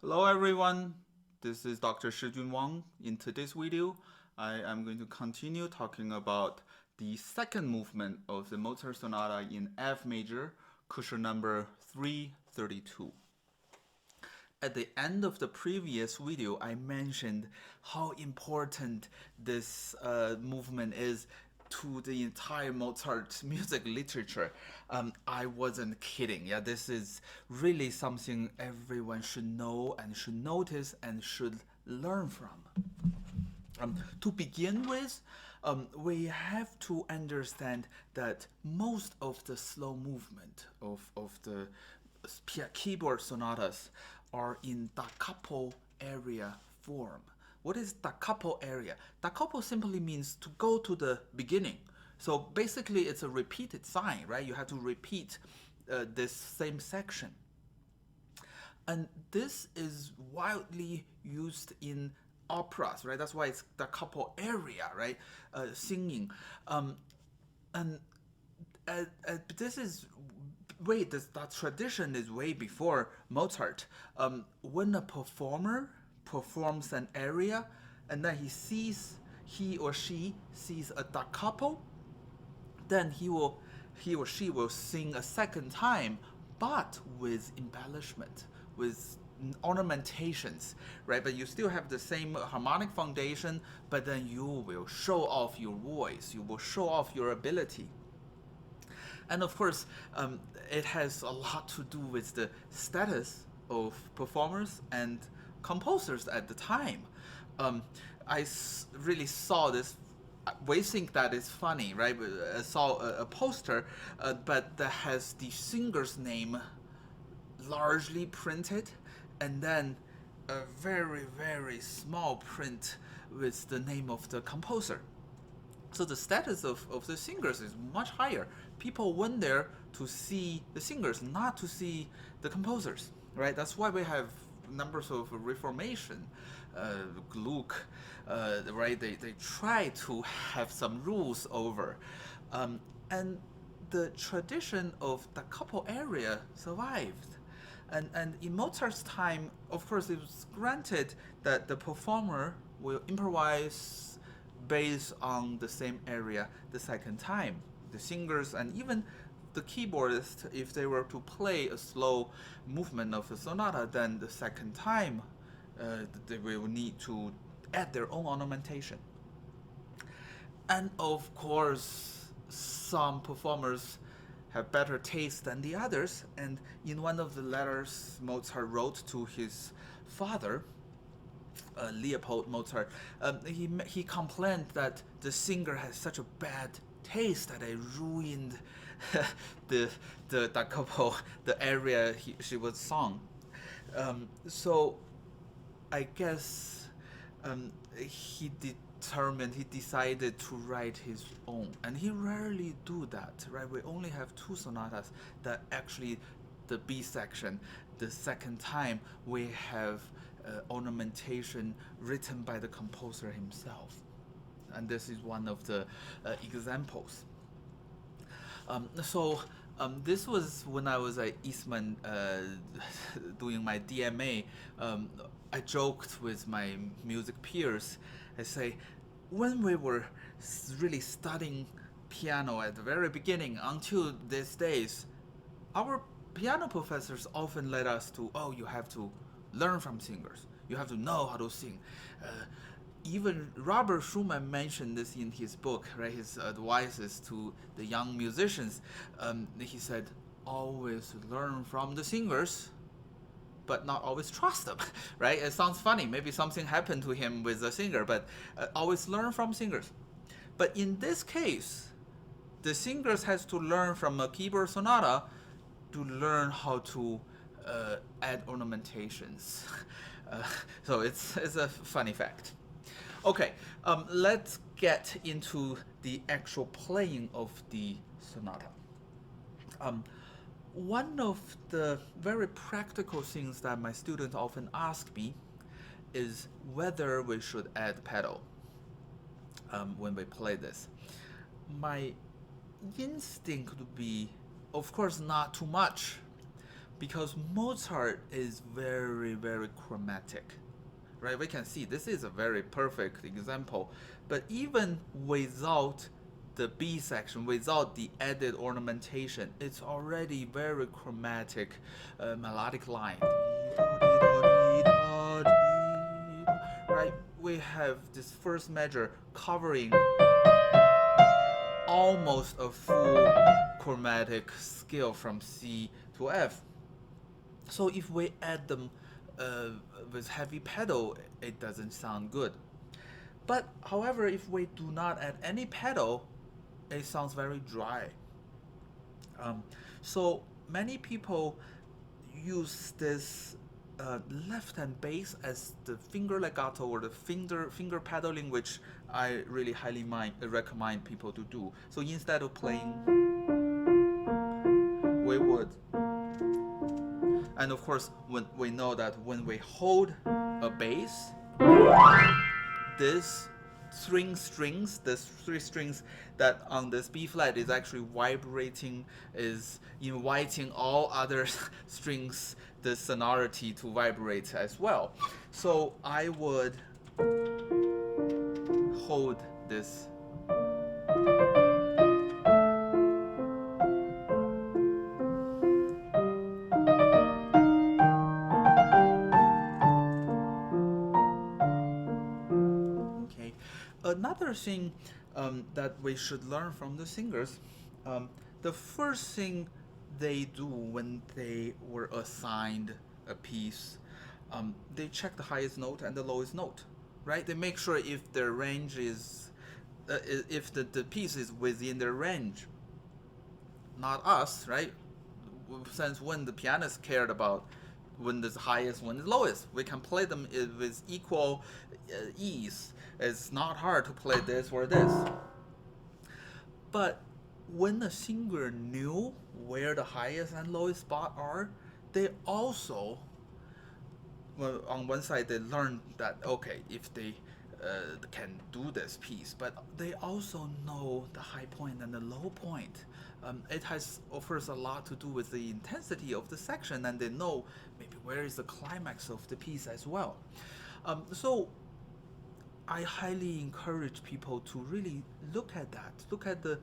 Hello everyone, this is Dr. Shijun Wang. In today's video, I am going to continue talking about the second movement of the Mozart Sonata in F major, crucial number 332. At the end of the previous video, I mentioned how important this movement is to the entire Mozart music literature. I wasn't kidding. Yeah, this is really something everyone should know and should notice and should learn from. To begin with, we have to understand that most of the slow movement of the keyboard sonatas are in da capo aria form. What is da capo aria? Da capo simply means to go to the beginning. So basically, it's a repeated sign, right? You have to repeat this same section. And this is widely used in operas, right? That's why it's the couple area, right? Singing. And this is that tradition is way before Mozart. When a performer performs an aria and then he or she sees a da capo, then he or she will sing a second time, but with embellishment, with ornamentations, right? But you still have the same harmonic foundation, but then you will show off your voice, you will show off your ability. And of course, it has a lot to do with the status of performers and composers at the time. I really saw this. We think that is funny, right? I saw a poster, but that has the singer's name largely printed, and then a very, very small print with the name of the composer. So the status of the singers is much higher. People went there to see the singers, not to see the composers, right? That's why we have numbers of Reformation, Gluck, right? They try to have some rules over. And the tradition of the couple area survived. And in Mozart's time, of course, it was granted that the performer will improvise based on the same area the second time. The singers and even the keyboardist, if they were to play a slow movement of a sonata, then the second time they will need to add their own ornamentation. And of course, some performers have better taste than the others. And in one of the letters Mozart wrote to his father, Leopold Mozart, he complained that the singer has such a bad taste that it ruined the da capo, the area she was sung. So I guess he decided to write his own, and he rarely do that, right? We only have two sonatas that actually, the B section, the second time we have ornamentation written by the composer himself, and this is one of the examples. This was when I was at Eastman doing my DMA. I joked with my music peers. I say, when we were really studying piano at the very beginning until these days, our piano professors often led us to, oh, you have to learn from singers. You have to know how to sing. Even Robert Schumann mentioned this in his book, right? His advices to the young musicians. He said, always learn from the singers, but not always trust them, right? It sounds funny. Maybe something happened to him with a singer, but always learn from singers. But in this case, the singers has to learn from a keyboard sonata to learn how to add ornamentations. So it's a funny fact. Okay, let's get into the actual playing of the sonata. One of the very practical things that my students often ask me is whether we should add pedal when we play this. My instinct would be, of course, not too much, because Mozart is very, very chromatic. Right? We can see this is a very perfect example. But even without the B section, without the added ornamentation, it's already very chromatic melodic line. Right? We have this first measure covering almost a full chromatic scale from C to F. So if we add them with heavy pedal, it doesn't sound good. But however, if we do not add any pedal, it sounds very dry. So many people use this left hand bass as the finger legato or the finger pedaling, which I really highly recommend people to do. So instead of playing, we would, and of course, when we know that when we hold a bass, this three strings that on this B flat is actually vibrating, is inviting all other strings, the sonority to vibrate as well. So I would hold this. Another thing that we should learn from the singers, the first thing they do when they were assigned a piece, they check the highest note and the lowest note, right? They make sure if their range is, if the piece is within their range. Not us, right? Since when the pianist cared about when is highest, when is lowest, we can play them with equal ease. It's not hard to play this or this. But when the singer knew where the highest and lowest spot are, they also, well, on one side they learned that, okay, if they can do this piece, but they also know the high point and the low point. It offers a lot to do with the intensity of the section, and they know maybe where is the climax of the piece as well. So I highly encourage people to really look at that, look at the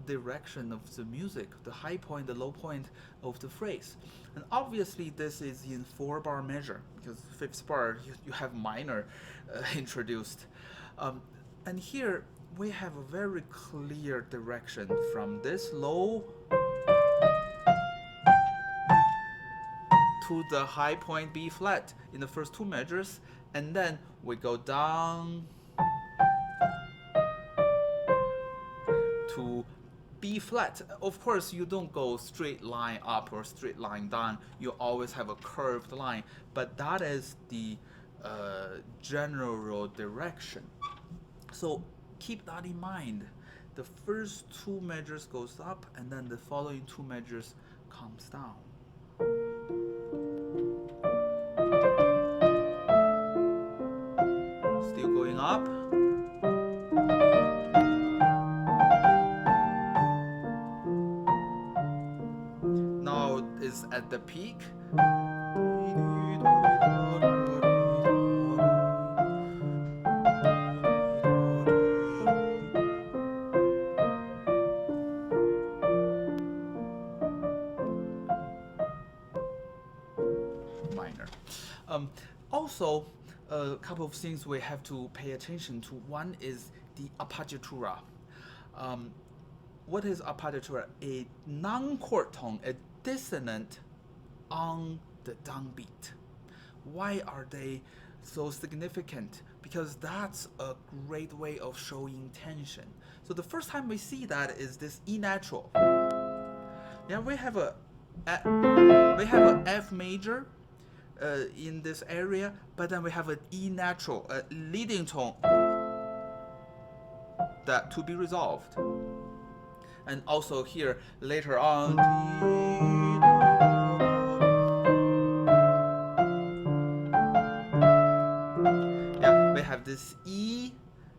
direction of the music, the high point, the low point of the phrase. And obviously this is in 4-bar measure, because fifth bar you have minor introduced. And here we have a very clear direction from this low to the high point B flat in the first two measures, and then we go down to B flat. Of course, you don't go straight line up or straight line down. You always have a curved line, but that is the general direction. So keep that in mind. The first two measures goes up, and then the following two measures comes down. Still going up. Now it's at the peak. Minor. Also, a couple of things we have to pay attention to. One is the appoggiatura. What is appoggiatura? A non-chord tone, a dissonant on the downbeat. Why are they so significant? Because that's a great way of showing tension. So the first time we see that is this E natural. Yeah, we have a F major in this area, but then we have an E natural, a leading tone that to be resolved. And also here later on, yeah, we have this E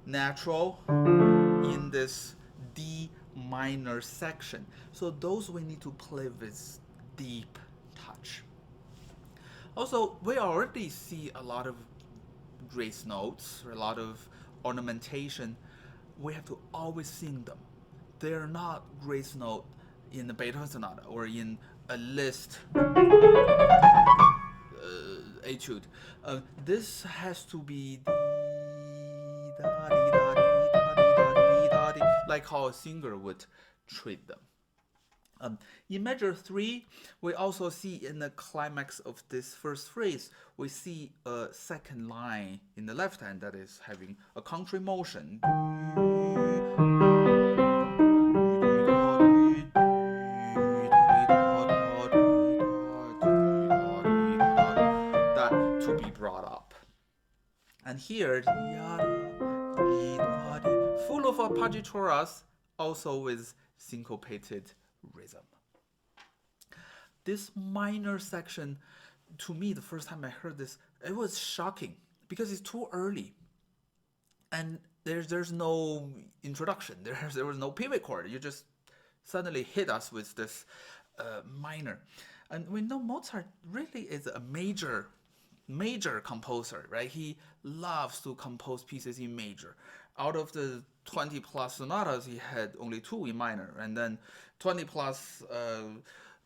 natural in this D minor section. So those we need to play with deep Also, we already see a lot of grace notes, a lot of ornamentation. We have to always sing them. They're not grace note in the Beethoven sonata or in a Liszt etude. This has to be like how a singer would treat them. In measure 3, we also see in the climax of this first phrase, we see a second line in the left hand that is having a contrary motion. That to be brought up. And here, full of appoggiaturas, also with syncopated rhythm. This minor section, to me, the first time I heard this, it was shocking because it's too early, and there's no introduction. There was no pivot chord. You just suddenly hit us with this minor, and we know Mozart really is a major composer, right? He loves to compose pieces in major. Out of the 20 plus sonatas, he had only 2 in minor, and then 20 plus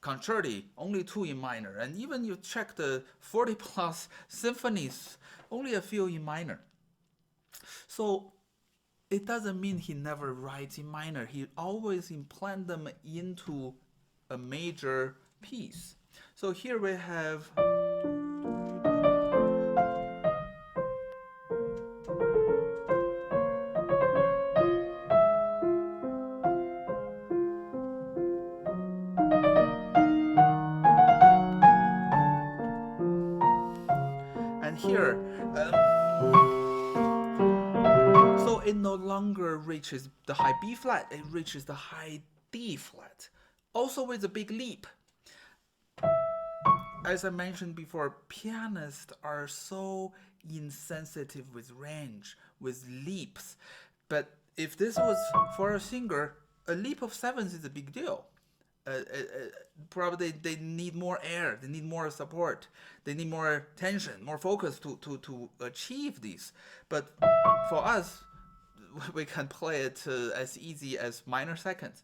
concerti, only 2 in minor, and even you check the 40 plus symphonies, only a few in minor. So it doesn't mean he never writes in minor. He always implant them into a major piece. So here we have here. So it no longer reaches the high B flat, it reaches the high D flat, also with a big leap. As I mentioned before, pianists are so insensitive with range, with leaps. But if this was for a singer, a leap of 7s is a big deal. Probably they need more air, they need more support, they need more tension, more focus to achieve these. But for us, we can play it as easy as minor seconds.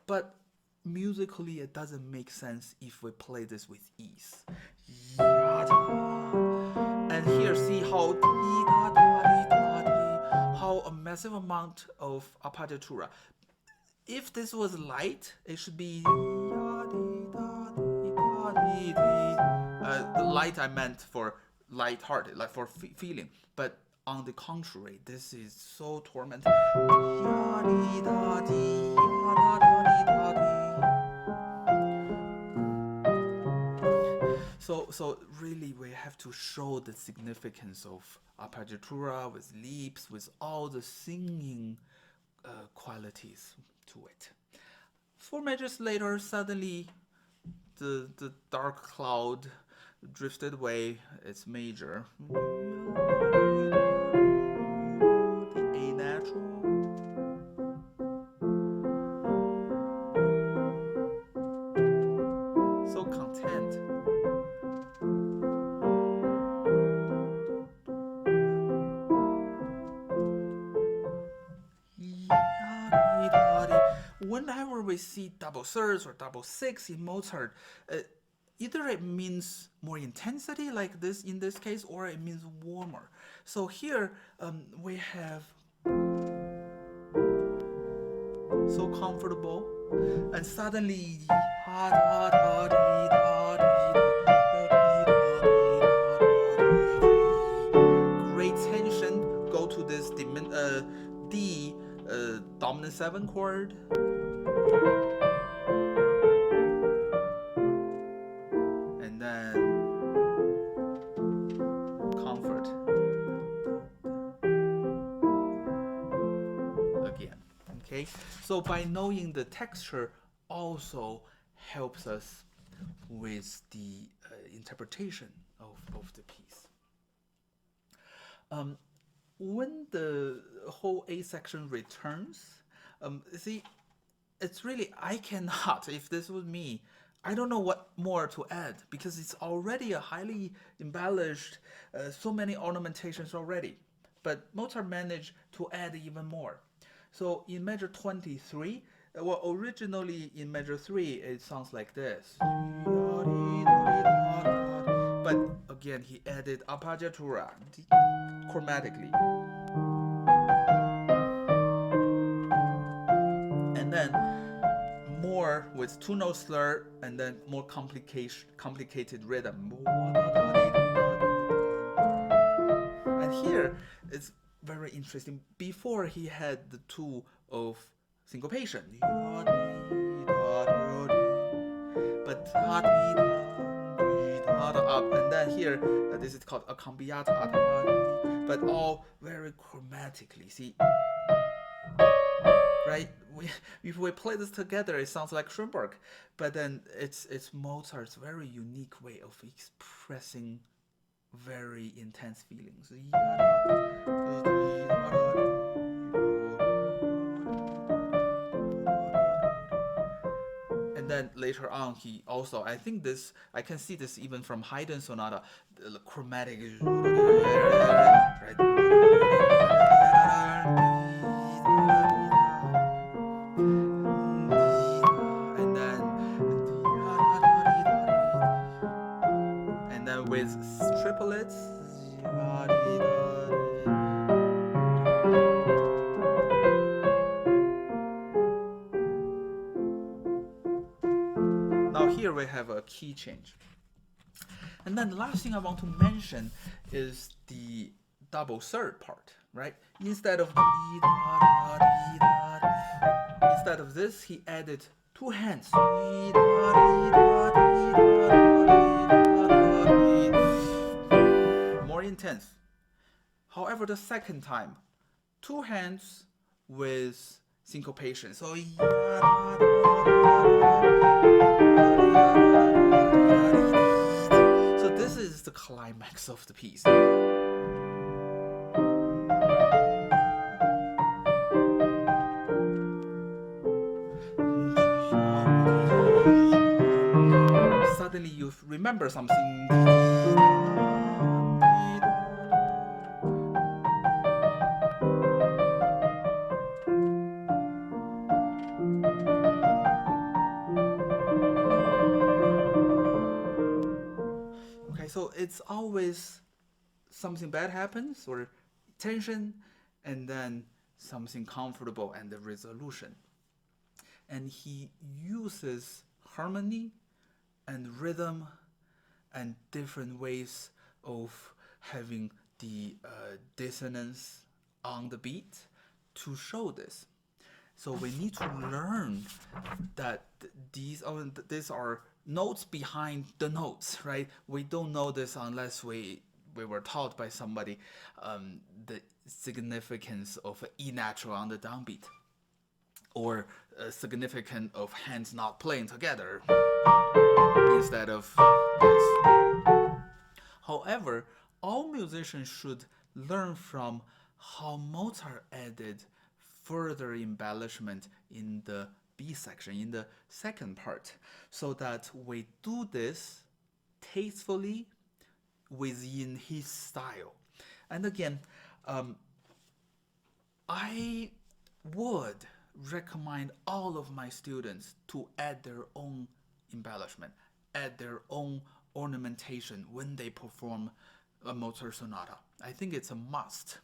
But musically, it doesn't make sense if we play this with ease. And here, see how a massive amount of appoggiatura. If this was light, it should be the light I meant for light-hearted, like for feeling. But on the contrary, this is so tormenting. So really, we have to show the significance of appoggiatura with leaps, with all the singing qualities to it. 4 measures later, suddenly the dark cloud drifted away. It's major. The A natural. So content. Whenever we see double thirds or double six in Mozart, either it means more intensity, like this in this case, or it means warmer. So here we have so comfortable, and suddenly great tension go to this D dominant 7 chord. And then comfort again. Okay, so by knowing the texture also helps us with the interpretation of the piece. When the whole A section returns, see, it's really, I cannot, if this was me, I don't know what more to add because it's already a highly embellished, so many ornamentations already. But Mozart managed to add even more. So in measure 23, well, originally in measure 3, it sounds like this. But again, he added appoggiatura chromatically. And then more with two-note slur and then more complicated rhythm. And here it's very interesting. Before he had the tool of syncopation, but up, and then here this is called accambiata, but all very chromatically. See, right? If we play this together, it sounds like Schoenberg, but then it's Mozart's very unique way of expressing very intense feelings. And then later on, he also, I think this, I can see this even from Haydn Sonata, the chromatic, right? And then with triplets. Now here we have a key change. And then the last thing I want to mention is the double third part, right? Instead of this, he added two hands. More intense. However, the second time, two hands with syncopation. So this is the climax of the piece. Suddenly you remember something. Okay, so it's always something bad happens or tension, and then something comfortable and the resolution. And he uses harmony and rhythm and different ways of having the dissonance on the beat to show this. So we need to learn that these are notes behind the notes, right? We don't know this unless we were taught by somebody the significance of E natural on the downbeat, or significance of hands not playing together instead of this. However, all musicians should learn from how Mozart added further embellishment in the B section, in the second part, so that we do this tastefully within his style. And again, I would recommend all of my students to add their own embellishment, add their own ornamentation when they perform a Mozart sonata. I think it's a must.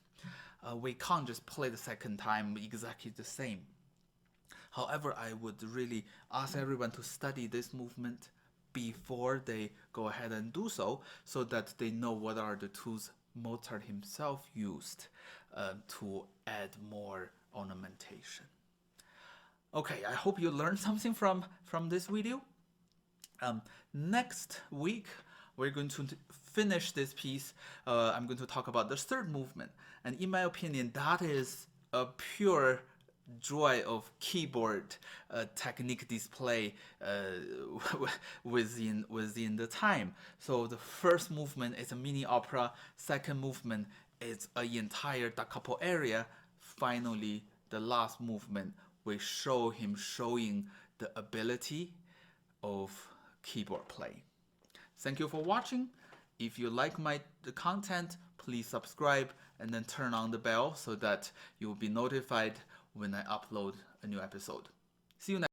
We can't just play the second time exactly the same. However, I would really ask everyone to study this movement before they go ahead and do so that they know what are the tools Mozart himself used to add more ornamentation. Okay, I hope you learned something from this video. Next week, we're going to finish this piece. I'm going to talk about the third movement. And in my opinion, that is a pure joy of keyboard technique display within the time. So the first movement is a mini opera. Second movement is an entire da capo aria. Finally, the last movement, we show him showing the ability of keyboard playing. Thank you for watching. If you like the content, please subscribe and then turn on the bell so that you will be notified when I upload a new episode. See you next time.